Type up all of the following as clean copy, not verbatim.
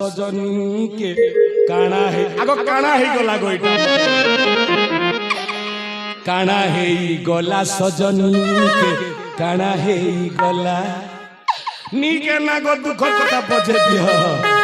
सजनी के काना है आगो काना है गला गोइटा काना है गला सजनी के काना है गला नी के ना गो दुख कथा पछे दियो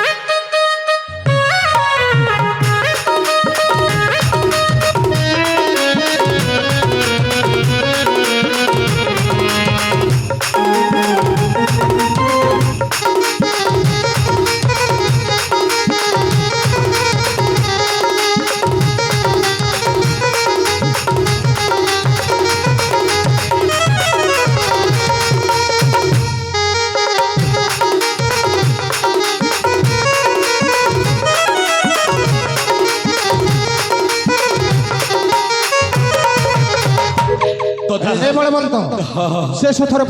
शेष थर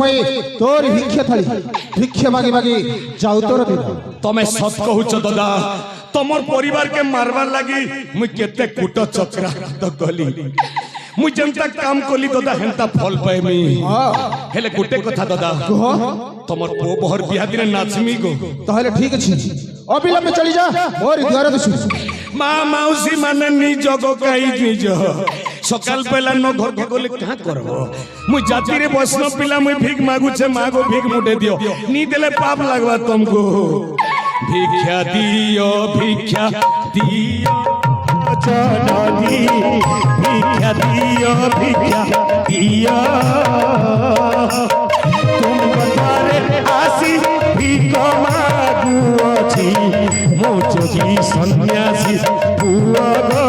तोर भिक्षा थाली भिक्षा मागी मागी जाऊ तोर दिन तमे सत कहूच दादा तमर परिवार के मारवार लगी मुई केते कुट चक्रा तो गली मुई जेंता काम कली दादा हेंता फल पाएमी हेले गुटे कथा दादा तमर पो बहर बिहा दिन नाचमी गो ताहले ठीक अछि अबिलंब चली जा मोर द्वार दिसु मा मौसी माने नी जगो काई निज सकाल पेला न घर के गले का करबो मुई जाति रे वैष्णव पिला मुई भीख मागु छे मागो भीख मुटे दियो नी देले पाप लागबा तुमको भिक्षा दियो जननी भिक्षा दियो तुम द्वारे आसी भीख मागु अछि मो जोगी सन्यासी पुआ